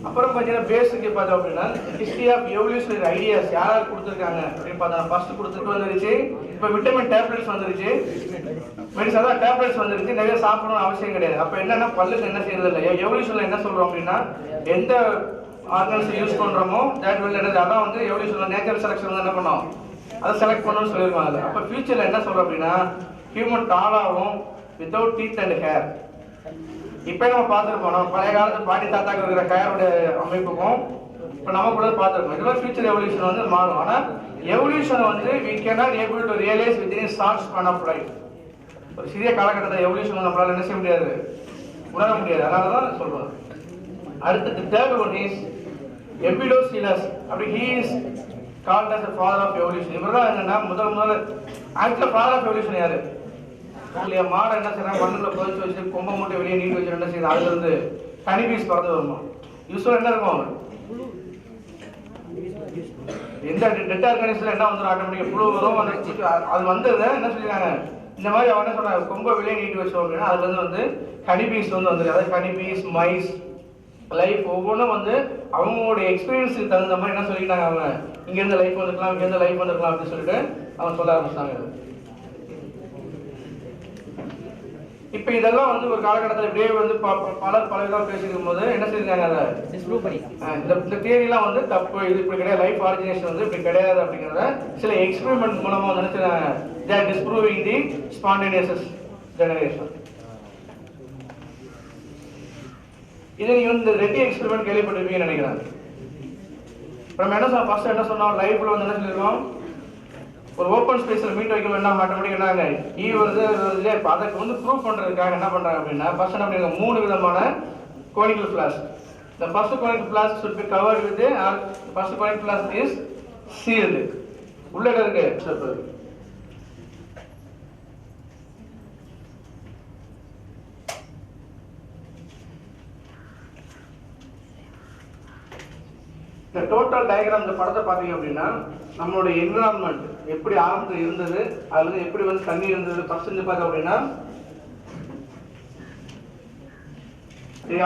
அப்புறம் பார்த்தீங்கன்னா பேஸுக்கு பார்த்தோம் அப்படின்னா ஹிஸ்ட்ரி ஆஃப் எவல்யூஷனரி ஐடியாஸ் யாராவது கொடுத்துருக்காங்க அப்படின்னு பார்த்தா ஃபர்ஸ்ட் கொடுத்துட்டு வந்துருச்சு. இப்போ விட்டமின் டேப்லெட்ஸ் வந்துருச்சு, மெடிசன் அதான் டேப்லெட்ஸ் வந்துருச்சு. நிறைய சாப்பிடணும்னு அவசியம் கிடையாது. அப்போ என்னன்னா பல்லுக்கு என்ன செய்யறது இல்லை. எவல்யூஷன்ல என்ன சொல்றோம் அப்படின்னா எந்த ஆர்கன்ஸ் யூஸ் பண்றோமோ தட் வில் என்னது அதான் வந்து எவல்யூஷன்ல நேச்சுரல் செலக்ஷன் வந்து என்ன பண்ணோம் அதை செலக்ட் பண்ணணும்னு சொல்லியிருக்காங்க. அப்போ ஃபியூச்சர்ல என்ன சொல்றோம் அப்படின்னா ஹியூமன் டாலாவும் வித்தவுட் டீத் அண்ட் ஹேர். இப்போ நம்ம பார்த்துருப்போம், நம்ம பழைய காலத்து பாட்டி தாத்தாக்கு இருக்கிற ஹேரோட அமைப்புக்கும் இப்போ நம்ம கூட பார்த்துருக்கோம். இதெல்லாம் ஃபியூச்சர் எவல்யூஷன் வந்து மாறும். ஆனால் எவல்யூஷனை வந்து we cannot able to realize within a short span of life. ஒரு சிறிய காலகட்டத்தில் எவல்யூஷன் நம்மளால என்ன செய்ய முடியாது, உணர முடியாது. அதனால தான் சொல்றோம். அடுத்து third one is Empedocles. அப்படி he is called as the father of evolution. இவர்தான் என்னன்னா முதல்ல ஆக்சுவலா father of evolution யாரு இல்லையா? மாடை என்ன செய்யறாங்க, மண்ணுல புதைச்சு வச்சு கொம்ப மூட்டை வெளியே நீட்டு வச்சு என்ன செய்யணும், அதுல இருந்து கனிபீஸ் பறந்து வருமா. யூஸ்வலா என்ன இருக்கும், எந்த டெட் ஆர்கானிசம்ல என்ன வந்துடும், ஆட்டோமேட்டிக்கா புழு வரும். அது வந்தது என்ன சொல்லிருக்காங்க, இந்த மாதிரி அவன் என்ன சொல்றாங்க கொம்ப வெளியே நீட்டி வச்சோம் அப்படின்னா அதுல இருந்து வந்து கனிபீஸ் வந்து வந்துருக்கு. அதாவது கனிபீஸ், மைஸ், லைஃப் ஒவ்வொன்றும் வந்து அவங்களோட எக்ஸ்பீரியன்ஸுக்கு தகுந்த மாதிரி என்ன சொல்லிட்டாங்க, அவங்க இங்க இருந்து லைஃப் வந்துருக்கலாம், இங்க இருந்து லைஃப் வந்துருக்கலாம் அப்படின்னு சொல்லிட்டு அவங்க சொல்ல ஆரம்பிச்சாங்க. இப்ப இதெல்லாம் வந்து ஒரு காலகட்டத்தில் இப்படியே வந்து பலர் பல விதம் பேசிக்கும் போது என்ன செஞ்சாங்க, அதை இந்த தியரிலாம் வந்து தப்பு, இது இப்படி கிடையாது, லைஃப் ஆரிஜினேஷன் வந்து இப்படி கிடையாது அப்படிங்கிறத சில எக்ஸ்பெரிமெண்ட் மூலமா நினைச்சாங்க. they are disproving the spontaneous generation. இதை நீங்க வந்து ரெட்டி எக்ஸ்பெரிமெண்ட் கேள்விப்பட்டிருப்பீங்கன்னு நினைக்கிறேன். நம்ம என்ன ஃபர்ஸ்ட் என்ன சொன்னோம், லைஃப்ல வந்து என்ன சொல்லிருக்கோம், ஒரு ஓப்பன் ஸ்பேஸ்ல மீட் வைக்க வேண்டாம், ஆட்டோமேட்டிக் என்னங்க ஈ வருது. அதுக்கு வந்து ப்ரூவ் பண்றதுக்காக என்ன பண்றாங்க அப்படின்னா ஃபர்ஸ்ட் என்ன பண்ணிருக்காங்க, 3 விதமான conical flask. The first conical flask should be covered with the first conical flask is sealed. உள்ள இருக்கு ஸ்டெப். இந்த டோட்டல் டயக்ராம் இந்த படத்தை பார்த்தீங்க அப்படின்னா நம்மளுடைய என்விரான்மெண்ட் எப்படி ஆரம்பத்தில் இருந்தது, அதுல எப்படி வந்து தண்ணி இருந்தது ஃபர்ஸ்ட் இருந்து பார்த்தோம் அப்படின்னா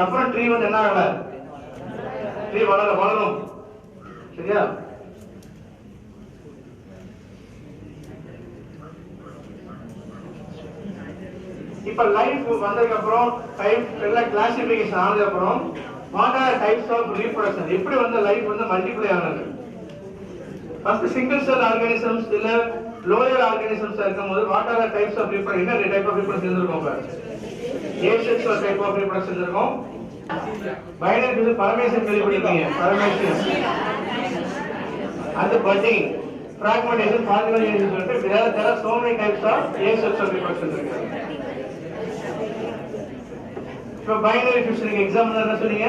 அப்புறம் ட்ரீ வந்து என்ன ஆகல, ட்ரீ வளரும். சரியா? இப்ப லைஃப் வந்ததுக்கு அப்புறம் டைப் எல்லாம் கிளாசிபிகேஷன் ஆனதுக்கு அப்புறம் what are types of reproduction, எப்படி வந்து லைஃப் வந்து மல்டிப்ளை ஆனது. ஃபர்ஸ்ட் சிங்கிள் செல் ஆர்கானிசம்ஸ் இல்ல லோயர் ஆர்கானிசம்ஸ் இருக்கும்போது what are the types of reproduction, என்ன டைப் ஆஃப் reproduction இருக்கும், asexual டைப் ஆஃப் reproduction இருக்கும். பைனரி வந்து பரமேசன் கேள்விப்பட்டிருப்பீங்க, பரமேசன் அது budding, fragmentation, fertilization சொல்லிட்டு there are so many types of asexual reproduction இருக்கு. இப்போ பைனரி ஃபிஷனுக்கு எக்ஸாம்பிள் என்ன சொன்னீங்க,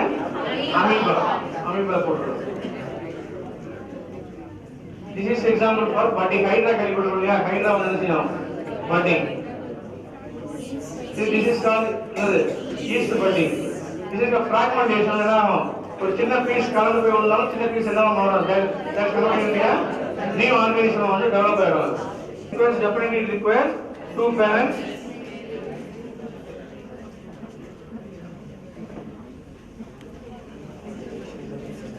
அமீபா போட்டுருவோம். This is example for budding. Hydra கேள்விப்பட்டிருக்கோம் இல்லையா, ஹைட்ரா வந்து என்ன செய்யும், budding. This is called yeast budding. This is a fragmentation. என்ன ஆகும், ஒரு சின்ன பீஸ் கலந்து போய் வந்தாலும் சின்ன பீஸ் என்ன ஆகும், that cannot new organism வந்து டெவலப் ஆயிடும். Because definitely it requires 2 parents.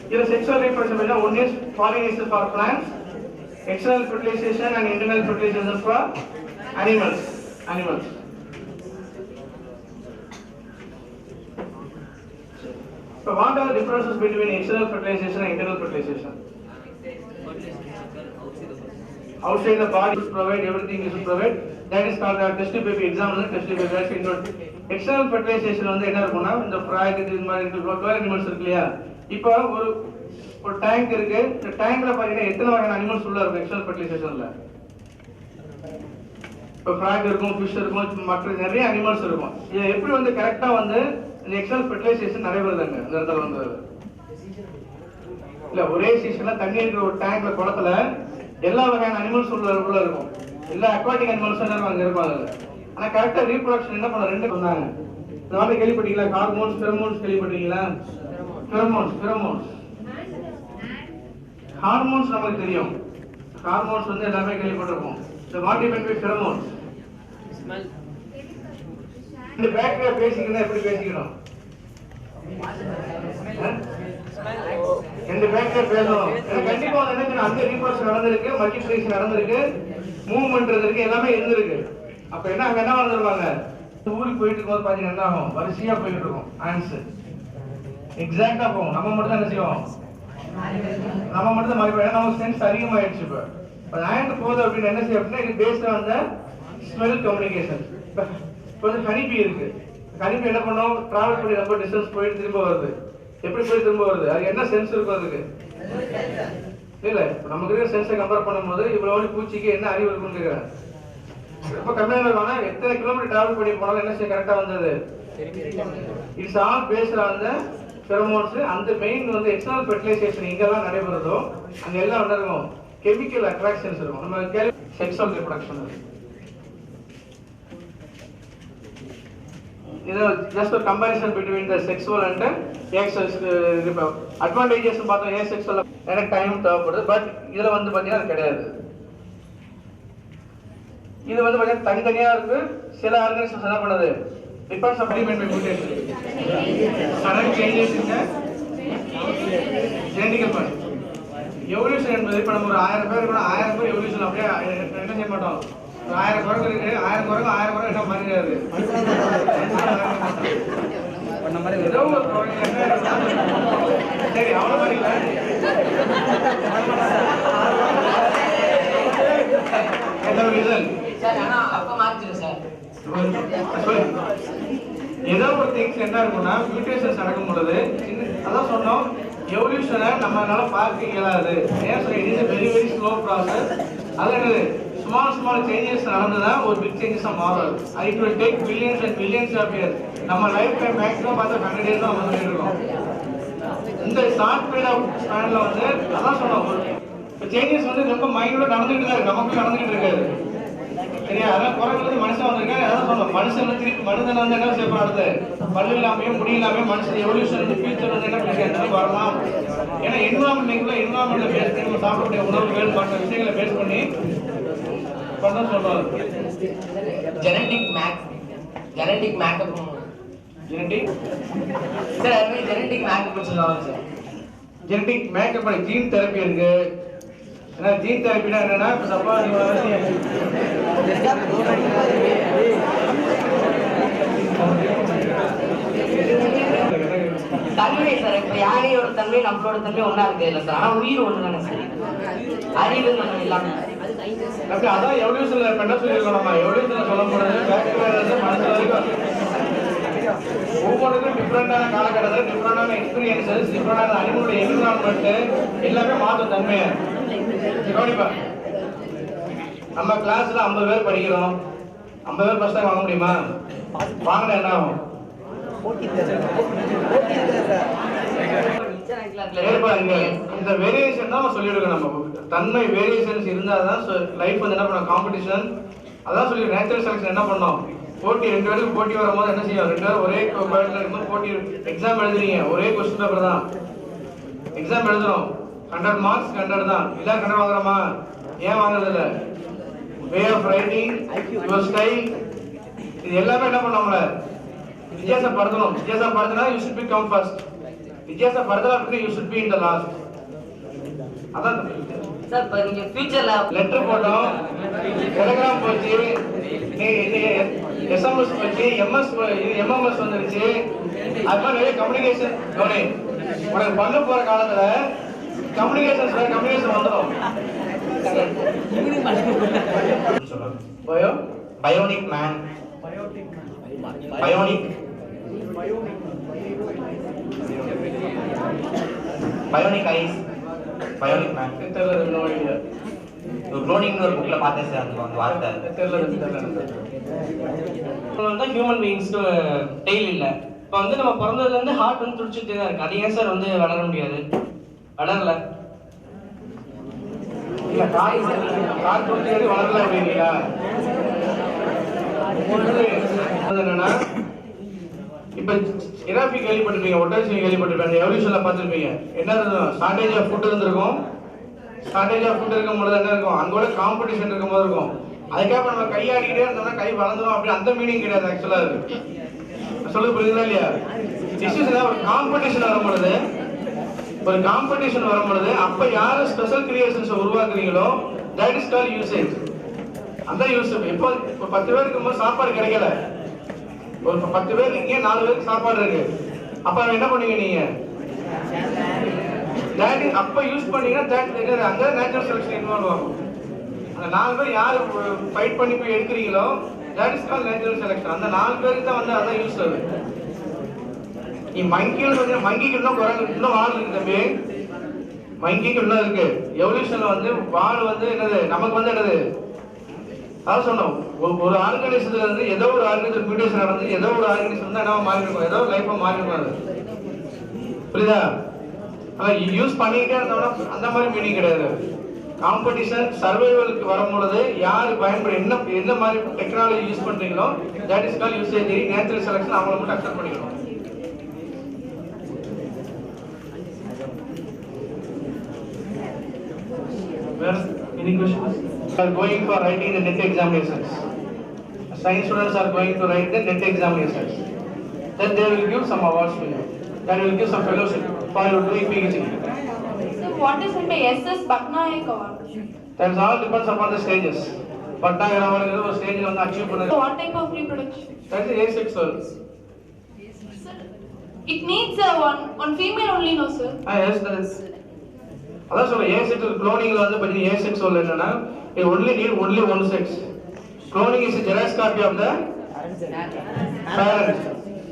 Here sexual reproduction is one is pollination for plants, external fertilization and internal fertilization for animals. So what are the differences between external fertilization and internal fertilization? Outside the body should provide everything, you should provide. That is called a test baby. Example test baby. That's included. External fertilization வந்து என்ன இருக்கும்னா இந்த frock இது மாதிரி இருக்கு, animals இருக்கு இல்லையா. இப்போ ஒரு டேங்க் இருக்கு, இந்த டேங்க்ல பாத்தீங்கன்னா எத்தனை வகையான அனிமல்ஸ் உள்ள இருக்கு எக்ஸ்டர்னல் ஃபெர்டிலைசேஷன்ல. இப்போ ஃப்ராக் இருக்கும், ஃபிஷ் இருக்கும், மற்ற நிறைய அனிமல்ஸ் இருக்கும். இது எப்படி வந்து கரெக்டா வந்து இந்த எக்ஸ்டர்னல் ஃபெர்டிலைசேஷன் நடைபெறுதுங்க இந்த இடத்துல வந்து இல்ல ஒரே சீசன்ல தண்ணி இருக்கிற ஒரு டேங்க்ல குளத்துல எல்லா வகையான அனிமல்ஸ் உள்ள இருக்கும், எல்லா அக்வாட்டிக் அனிமல்ஸும் அங்க இருப்பாங்க. ஆனா கரெக்டா ரீப்ரொடக்ஷன் என்ன பண்ண ரெண்டு சொன்னாங்க. இந்த மாதிரி கேள்விப்பட்டீங்களா, ஹார்மோன்ஸ் ஃபெரோமோன்ஸ் கேள்விப்பட்டீங்களா? ஃபெரோமோன்ஸ் ஹார்மோன்ஸ் நமக்கு தெரியும், ஹார்மோன்ஸ் வந்து எல்லாமே கேள்விப்பட்டிருக்கோம். இந்த வாட் டிபெண்ட் பை ஃபெரோமோன்ஸ் ஸ்மெல். இந்த பாக்டீரியா பேசிக்கணும், எப்படி பேசிக்கணும், ரெண்டு பேங்க்ல பேசணும். கண்டிப்பா என்ன அங்க ரீபோர்ஸ் நடந்திருக்கு, மல்டிபிளிகேஷன் நடந்திருக்கு, மூவ்மெண்ட் இருக்கு, எல்லாமே இருந்திருக்கு. அப்ப என்ன அங்க என்ன வந்துருவாங்க, ஊருக்கு போயிட்டு இருக்கும்போது பாத்தீங்கன்னா என்ன ஆகும், வரிசையா போயிட்டு இருக்கும் ஆன்சர் எக்ஸாக்டா போகும். நம்ம மட்டும் தான் என்ன செய்வோம், நம்ம மட்டும் தான் மாறி போயிடும். நம்ம சென்ஸ் அதிகமாயிடுச்சு. இப்போ ஆண்ட் போகுது அப்படின்னு என்ன செய்யும் அப்படின்னா, இது paste on the smell communication. கொஞ்சம் ஹனிபி இருக்கு, ஹனிபி என்ன பண்ணும், டிராவல் பண்ணி ரொம்ப டிஸ்டன்ஸ் போயிட்டு திரும்ப வருது. எப்படி போய் திரும்ப வருது, அது என்ன சென்ஸ் இருக்கும் அதுக்கு இல்ல. நமக்கு இருக்கிற சென்ஸை கம்பேர் பண்ணும்போது இவ்வளவு பூச்சிக்கு என்ன அறிவு இருக்குன்னு கேட்கிறேன். ரொம்ப கம்மியாக இருக்காங்க, எத்தனை கிலோமீட்டர் டிராவல் பண்ணி போனாலும் என்ன செய்ய கரெக்டா வந்தது. It's all based on the pheromones. அந்த மெயின் வந்து எக்ஸ்டர்னல் ஃபெர்டிலைசேஷன் எங்கெல்லாம் நடைபெறுதோ அங்க எல்லாம் வந்து இருக்கும் கெமிக்கல் அட்ராக்ஷன்ஸ் இருக்கும். நம்ம செக்ஸுவல் ரிப்ரொடக்ஷன் இது ஜஸ்ட் ஒரு comparison between the sexual and advantages பார்த்தோம். ஏசெக்ஸுவல் எனக்கு டைம் தேவைப்படுது, பட் இதுல வந்து பாத்தீங்கன்னா அது கிடையாது. இது வந்து பாத்தீங்கன்னா தனித்தனியா இருக்கு. சில ஆர்கனிசம்ஸ் என்ன பண்ணுது, depends supplement by mutation, sudden changes in genetical part. Evolution என்பது இப்ப நம்ம ஒரு 1000 பேர் இருக்கணும், 1000 பேர் எவல்யூஷன் அப்படியே என்ன செய்ய மாட்டோம். 1000 குரங்கு இருக்கு, 1000 குரங்கு என்ன மாறிடாது. ஏதோ ஒரு குரங்கு சரி அவ்வளவு இல்லை. ஏதோ ஒரு திங்ஸ் என்ன இருக்கும்னா மியூட்டேஷன்ஸ் நடக்கும் பொழுது அதான் சொன்னோம், எவல்யூஷனை நம்மளால பார்க்க இயலாது. ஏன் சொல்லி it is very very slow process. அது என்னது, ஸ்மால் சேஞ்சஸ் நடந்துதான் ஒரு பிக் சேஞ்சஸா மாறும். It will take billions and billions of years. நம்ம லைஃப் டைம் மேக்ஸிமம் பார்த்தா 100 years தான் வந்துட்டு இருக்கோம். இந்த ஷார்ட் பீரியட் ஆஃப் ஸ்பேன்ல வந்து அதான் சொன்னோம், சேஞ்சஸ் வந்து ரொம்ப மைனூட்டா நடந்துட்டு தான் இருக்கு, நமக்கு நடந்துட்டு இருக்காது. சரியா, அதான் குரங்குல மனுஷன் வந்திருக்காங்க. அதான் சொன்னோம், மனுஷன் திருப்பி மனிதன் வந்து என்ன செய்யப்படும், அடுத்து பல்லு இல்லாமையும் முடி இல்லாமையும் மனுஷன் எவல்யூஷன் வந்து ஃபியூச்சர் வந்து என்ன பண்ணி வரலாம். ஏன்னா என்விரான்மெண்ட்ல பேஸ் பண்ணி நம்ம சாப்பிடக்கூடிய உணவுகள் மற்ற விஷயங்களை பேஸ் பண்ணி பண்ண சொல்றோம். ஜெனடிக் மேக்கப் சார், அது ஜெனடிக் மேக்கப் சொல்லுவாங்க சார். ஜெனடிக் மேக்கப் பண்ணி ஜீன் தெரப்பி இருக்கு. ஏன்னா ஜீன் தெரப்பினா என்னன்னா, இப்போ சப்போஸ் தன்மை சார், இப்ப யானையோட தன்மை நம்மளோட தன்மை ஒன்னா இருக்கு இல்ல சார், ஆனா உயிர் ஒண்ணு தானே சார், அறிவு நம்ம இல்லாம. அதான் எவல்யூஷன்ல என்ன சொல்லியிருக்கோம், நம்ம எவல்யூஷன்ல சொல்ல போறது மனசு வரைக்கும் ஒவ்வொருக்கும் டிஃப்ரெண்டான காலகட்டத்தில் டிஃப்ரெண்டான எக்ஸ்பீரியன்சஸ், டிஃப்ரெண்டான அனிமலுடைய என்விரான்மெண்ட் எல்லாமே மாற்றும் தன்மையை. கவனிப்பா, நம்ம கிளாஸ்ல 50 பேர் படிக்கிறோம், 50 பேர் ஃபர்ஸ்ட் டைம் வாங்க முடியுமா? வாங்கினா என்ன ஆகும்? இந்த வேரியேஷன் தான் சொல்லிடுறோம். நம்ம தன்மை வேரியேஷன்ஸ் இருந்தாதான் லைஃப் வந்து என்ன பண்ணும், காம்படிஷன். அதான் சொல்லி நேச்சுரல் செலக்ஷன் என்ன பண்ணோம், போட்டி. 2 பேருக்கு போட்டி வரும்போது என்ன செய்யும், 2 பேரும் ஒரே பேட்ல இருக்கும்போது போட்டி. எக்ஸாம் எழுதுறீங்க, ஒரே கொஸ்டின் பேப்பர் தான் எக்ஸாம் எழுதுறோம், 100 மார்க்ஸ் 100 தான். இல்ல 100 வாங்குறோமா? ஏன் வாங்குறது இல்ல? Way of writing, your style, இது எல்லாமே என்ன பண்ணோம்ல வித்தியாசப்படுத்தணும். வித்தியாசப்படுத்தினா you should become first. வித்தியாசப்படுத்தல அப்படி you should be in the last. அதான் சார், இப்ப நீங்க ஃபியூச்சர்ல லெட்டர் போட்டோம், டெலிகிராம் போச்சு, எஸ்எம்எஸ் போச்சு, எம்எம்எஸ் வந்துருச்சு. அது மாதிரி நிறைய கம்யூனிகேஷன். உனக்கு பண்ண போற காலத்துல கம்யூனிகேஷன் வந்துடும். Bionic man, bionic eyes, bionic man. Cloning ஒரு புக்ல பார்த்தேன் சார், அந்த வார்த்தை ஹியூமன் பீயிங்ஸ்க்கு டெய்ல் இல்ல. இப்போ வந்து நம்ம பிறந்ததுல இருந்து ஹார்ட் வந்து துடிச்சுட்டே தான் இருக்கு. அது ஏன் சார் வந்து வளர முடியாது? வளரல இல்ல, கால் துடிச்சது வளரல அப்படிங்களா? என்னன்னா, இப்ப இராபி கேள்விப்பட்டிருப்பீங்க, ஒட்டேஷன் கேள்விப்பட்டிருப்பீங்க, எவல்யூஷன்ல பார்த்திருப்பீங்க. என்ன ஷார்டேஜ் ஆஃப் ஃபுட் இருந்திருக்கும். ஷார்டேஜ் ஆஃப் ஃபுட் இருக்கும் பொழுது என்ன இருக்கும், அங்கோட காம்படிஷன் இருக்கும் போது இருக்கும். அதுக்காக நம்ம கையாடிக்கிட்டே இருந்தோம்னா கை வளர்ந்துடும் அப்படி அந்த மீனிங் கிடையாது. ஆக்சுவலா இருக்கு சொல்ல புரியுதா இல்லையா? இஷ்யூஸ் ஒரு காம்படிஷன் வரும் பொழுது அப்ப யாரு ஸ்பெஷல் கிரியேஷன்ஸ் உருவாக்குறீங்களோ தட் இஸ் கால்ட் யூசேஜ். அதான் யூஸ். இப்போ 10 பேர் இருக்கும்போது சாப்பாடு கிடைக்கல, ஒரு 10 பேர் இங்கே 4 பேருக்கு சாப்பாடு இருக்கு, அப்ப என்ன பண்ணீங்க நீங்க? அப்ப யூஸ் பண்ணீங்கன்னா அங்க நேச்சுரல் செலக்ஷன் இன்வால்வ் ஆகும். அந்த 4 பேர் யாரு ஃபைட் பண்ணி போய் எடுக்கிறீங்களோ that is called natural selection. அந்த 4 பேருக்கு தான் வந்து அதான் யூஸ் ஆகுது. நீ மங்கிக்கு இன்னும் வால் இருக்கு தம்பி, மங்கிக்கு இன்னும் இருக்கு. எவல்யூஷன்ல வந்து வால் வந்து என்னது நமக்கு வந்து என்னது அதான் சொன்னோம். ஒரு ஆர்கனைசேஷன்ல இருந்து ஏதோ ஒரு ஆர்கனைசேஷன் மியூட்டேஷன் நடந்து ஏதோ ஒரு ஆர்கனைசேஷன் தான் என்ன மாறி இருக்கும், ஏதோ லைஃபா மாறி இருக்கும். புரியுதா? யூஸ் பண்ணிக்கிட்டே இருந்தோம்னா அந்த மாதிரி மீனிங் கிடையாது. காம்படிஷன் சர்வைவலுக்கு வரும்பொழுது யாரு பயன்படுத்தி என்ன மாதிரி டெக்னாலஜி யூஸ் பண்றீங்களோ that is called usage. Natural selection அவங்கள மட்டும் அக்செப்ட் பண்ணிக்கணும். Any questions? Are going for writing the NET examinations. Science students are going to write the NET examinations. Then they will give some awards to you. Then will give some fellowship for you doing PhD. So what is in the SS Patnaik award? That all depends upon the stages. Patnaik award is a stage on achieve. So what type of reproduction? That is asexual. Sir, it needs one female only, no sir? Yes, that is. அதான் சொல்ல asexual குளோனிங்ல வந்து பாத்தீங்கன்னா asexual என்னன்னா it only need only one sex. Cloning is a xerox copy of the parent.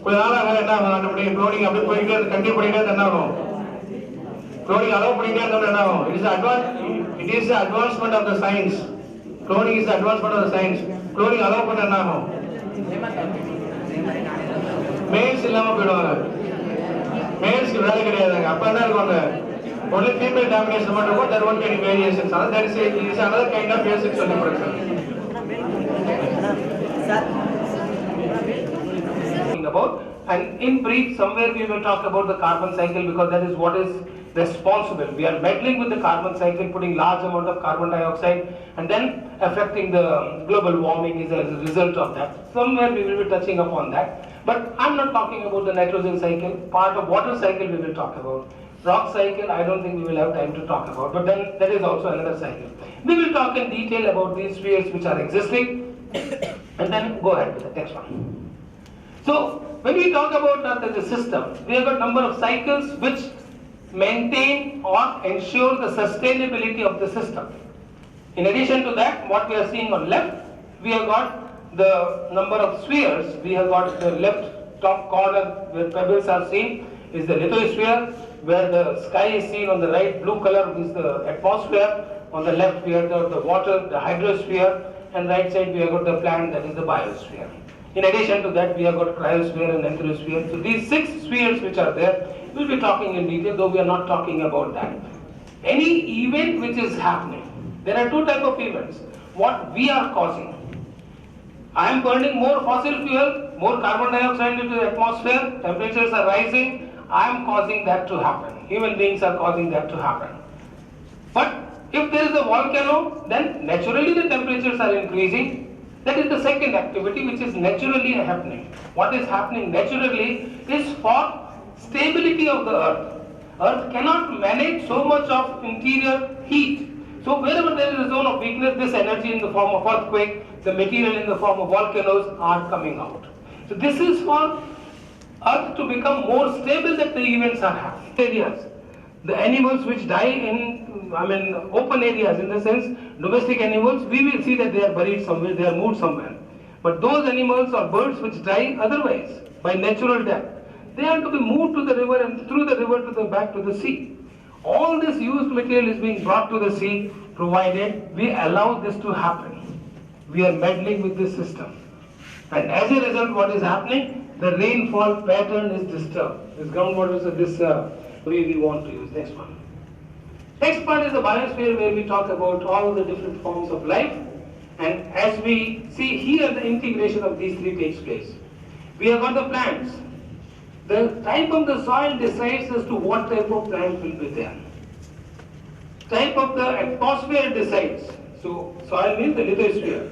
கொஞ்ச நாளாக என்ன ஆகும், அப்படி குளோனிங் அப்படி போயிட்டே கண்டினியூ பண்ணிட்டே என்ன ஆகும், குளோனிங் அலோவ் பண்ணிட்டே இருந்தா என்ன ஆகும், it is the advancement of the science. Cloning is the advancement of the science. Cloning allow பண்ண என்ன ஆகும், மேல்ஸ் இல்லாம போயிடுவாங்க, மேல்ஸ்க்கு வேலை கிடையாதுங்க. அப்ப என்ன இருக்குவாங்க, only female domination மட்டும் இருக்கும். There won't be any variations. That is another kind of asexual reproduction. About, and in brief, somewhere we will talk about the carbon cycle because that is what is responsible. We are meddling with the carbon cycle, putting large amount of carbon dioxide and then affecting the global warming is a result of that. Somewhere we will be touching upon that. But I'm not talking about the nitrogen cycle. Part of water cycle we will talk about. Rock cycle, I don't think we will have time to talk about, but then that is also another cycle. We will talk in detail about these spheres which are existing and then go ahead with the next one. So, when we talk about Earth as a system, we have got number of cycles which maintain or ensure the sustainability of the system. In addition to that, what we are seeing on left, we have got the number of spheres. We have got the left top corner where pebbles are seen is the lithosphere, where the sky is seen on the right, blue color is the atmosphere, on the left we have the water, the hydrosphere, and right side we have got the plant, that is the biosphere. In addition to that, we have got cryosphere and enterosphere. So these 6 spheres which are there, we'll be talking in detail, though we are not talking about that. Any event which is happening, there are 2 types of events. What we are causing. I am burning more fossil fuel, more carbon dioxide into the atmosphere, temperatures are rising, I am causing that to happen. Human beings are causing that to happen. But if there is a volcano, then naturally the temperatures are increasing. That is the second activity which is naturally happening. What is happening naturally is for stability of the earth. Earth cannot manage so much of interior heat. So wherever there is a zone of weakness, this energy in the form of earthquake, the material in the form of volcanoes are coming out. So this is for Earth to become more stable, that the events are happening. Areas, the animals which die in, open areas, in the sense, domestic animals, we will see that they are buried somewhere, they are moved somewhere. But those animals or birds which die otherwise, by natural death, they have to be moved to the river and through the river to the back to the sea. All this used material is being brought to the sea, provided we allow this to happen. We are meddling with this system. And as a result, what is happening? The rainfall pattern is disturbed. This groundwater is this way we want to use. Next one. Next part is the biosphere, where we talk about all the different forms of life. And as we see here, the integration of these 3 takes place. We have got the plants. The type of the soil decides as to what type of plant will be there. Type of the atmosphere decides. So soil means the lithosphere.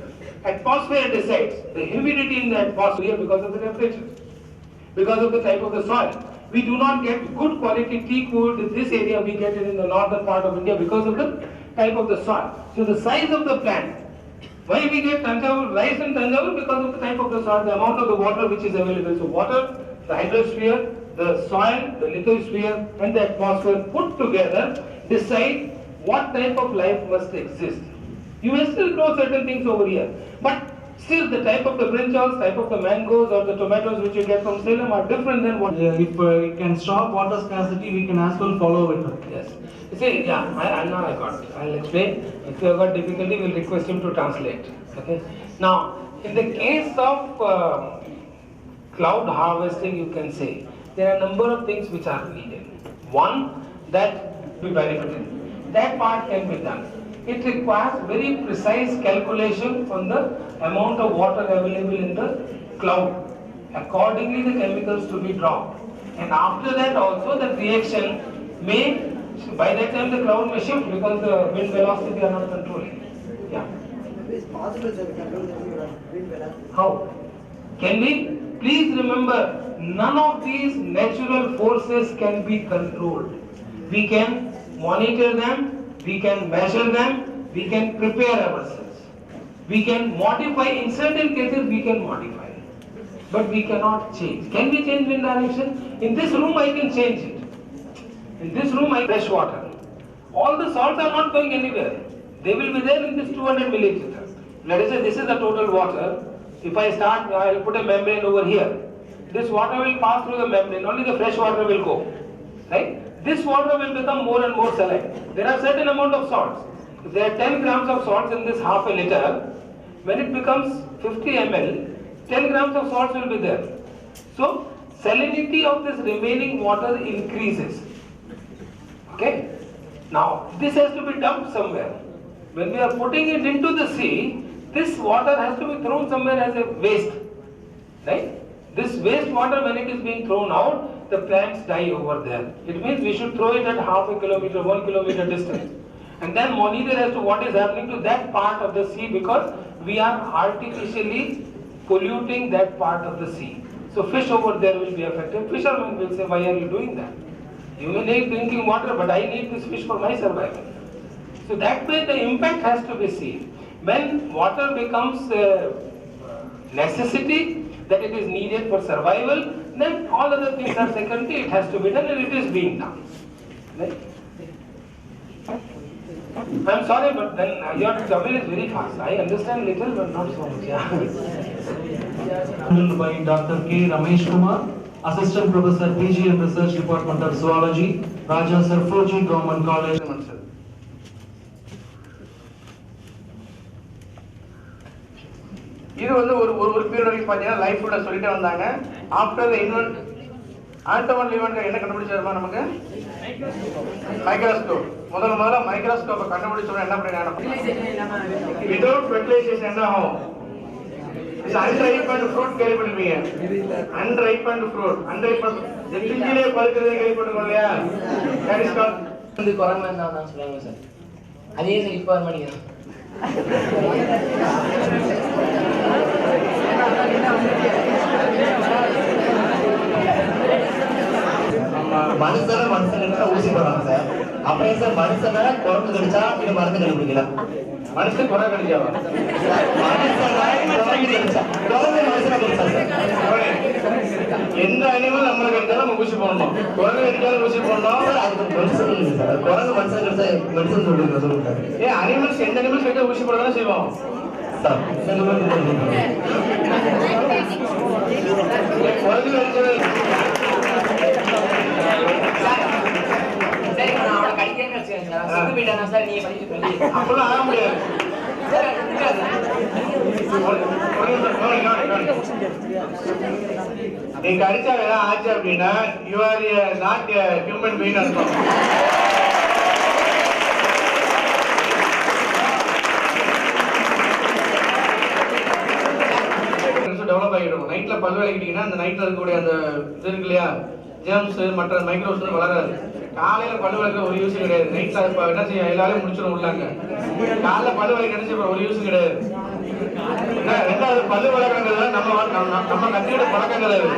Atmosphere decides the humidity in the atmosphere because of the temperature. because of the type of the soil. We do not get good quality teak wood in this area, we get it in the northern part of India because of the type of the soil. So the size of the plant, why we get Tanjavur, rice in Tanjavur? Because of the type of the soil, the amount of the water which is available. So water, the hydrosphere, the soil, the lithosphere and the atmosphere put together decide what type of life must exist. You may still grow certain things over here, but still the type of the brinjals, type of the mangoes or the tomatoes which you get from Salem are different than what... If it can stop water scarcity, we can as well follow it. Yes. You see, yeah, now I got it. I'll explain. If you have got difficulty, we'll request him to translate. Okay. Now, in the case of cloud harvesting, you can say, there are a number of things which are needed. One, that be benefited. That part can be done. It requires very precise calculation on the amount of water available in the cloud. Accordingly, the chemicals to be dropped. And after that also the reaction may, by that time the cloud may shift because the wind velocity are not controlling. Yeah. It's possible, sir, we can do the wind velocity. How? Can we? Please remember, none of these natural forces can be controlled. We can monitor them, we can measure them, we can prepare ourselves. We can modify, in certain cases we can modify. But we cannot change. Can we change wind direction? In this room I can change it. In this room I fresh water. All the salts are not going anywhere. They will be there in this 200 milliliter. Let us say this is the total water. If I start, I will put a membrane over here. This water will pass through the membrane, only the fresh water will go. Right? This water will become more and more saline. There are certain amount of salts. If there are 10 grams of salts in this half a liter, when it becomes 50 ml, 10 grams of salts will be there. So, salinity of this remaining water increases. Okay? Now, this has to be dumped somewhere. When we are putting it into the sea, this water has to be thrown somewhere as a waste. Right? This waste water, when it is being thrown out, the plants die over there. It means we should throw it at half a kilometer, 1 kilometer distance. And then monitor as to what is happening to that part of the sea, because we are artificially polluting that part of the sea. So fish over there will be affected. Fishermen will say, why are you doing that? You may need drinking water, but I need this fish for my survival. So that way the impact has to be seen. When water becomes a necessity, that it is needed for survival, then all other things are secondary, it has to be done, and it is being done. Right? I'm sorry, but then your Tamil is very fast. I understand little, but not so much. Yeah. Handled by Dr. K. Ramesh Kumar, Assistant Professor, PG and Research Department of Zoology, Raja Sarfoji Government College. இது வந்து ஒரு period வரைக்கும் பார்த்தீங்கன்னா life ஃபுல்லாக சொல்லிட்டே வந்தாங்க. After the invent ஆண்டவன் லிவன் என்ன கண்டுபிடிச்சாருமா நமக்கு? மைக்ரோஸ்கோப். முதல்ல மைக்ரோஸ்கோப்பை கண்டுபிடிச்சோம்னா என்ன பண்ணாங்க? விதவுட் ஃபெர்டிலைசேஷன் என்ன ஆகும்? அன்ரைப்பன்ட் ஃப்ரூட் கேள்விப்பட்டிருப்பீங்க. அன்ரைப்பன்ட் ஃப்ரூட், அன்ரைப்பன்ட் பிஞ்சிலே பழுக்கிறதே கேள்விப்பட்டிருக்கோம் இல்லையா? தட் இஸ் கால்ட் வந்து குரங்கு தான் சொல்லுவாங்க சார். அதே சார் இப்போ வர மாட்டேங்கிறான். மனுஷன் கடிச்சா ஊசி போடுறாங்க சார். அப்படியே சார் மனுஷனை குரங்கு கடிச்சா இது மருந்து கண்டுபிடிக்கலாம். மனுஷன் குரங்கு கடிச்சாவா? எந்த அனிமல் நம்மளை கடிச்சாலும் நம்ம ஊசி போடணும். குரங்கு கடிச்சாலும் ஊசி போடணும். குரங்கு மனுஷன் கடிச்சா மெடிசன் சொல்லுங்க. ஏன் அனிமல்ஸ் எந்த அனிமல்ஸ் கடிச்சா ஊசி போட தானே செய்வோம். குரங்கு கடிச்சது அப்பெல்லாம் ஆக முடியாது. நீங்க அடிச்சா ஏதாவது ஆச்சு அப்படின்னா you are not human being அர்த்தம். டெவலப் ஆகிடும். நைட்ல பல் விளக்கிட்டீங்கன்னா அந்த நைட்ல இருக்கக்கூடிய அந்த இது இருக்கு இல்லையா, ஜெர்ம்ஸ் மற்ற மைக்ரோஸ் வளராது. காலையில பல்லு வளர்க்க ஒரு யூஸ் கிடையாது. நைட்ல இப்ப என்ன செய்ய எல்லாரும் முடிச்சிடும் உள்ளாங்க. காலைல பல்லு வளர்க்க நினைச்சு ஒரு யூஸ் கிடையாது. ரெண்டாவது பல்லு வளர்க்கறது நம்ம கத்தியோட பழக்கம் கிடையாது.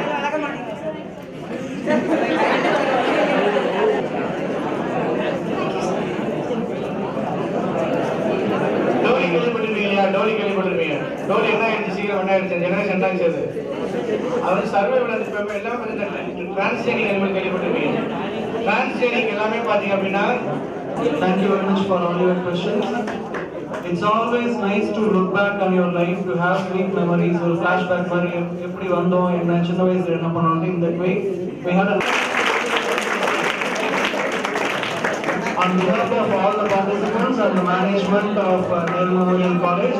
டோலி கேள்விப்பட்டிருப்பீங்க இல்லையா? டோலி கேள்விப்பட்டிருப்பீங்க. டோலி என்ன ஆயிடுச்சு, சீக்கிரம் என்ன ஆயிடுச்சு, ஜெனரேஷன் என்ன ஆயிடுச்சு அது? அது சர்வைவல் அது இப்போ எல்லாமே டிரான்ஸ்ஜெனிக் அனிமல் கேள்விப்பட்டிருப்பீங்க. டிரான்ஸ்ஜெனிக் எல்லாமே பார்த்தீங்க அப்படின்னா Thank you very much for all your questions. It's always nice to look back on your life, to have sweet memories or flashback மாதிரி எப்படி வந்தோம், என்ன சின்ன வயசுல என்ன பண்ணோம். In that way, we had a on behalf of all the participants and the management of Nehru Memorial College,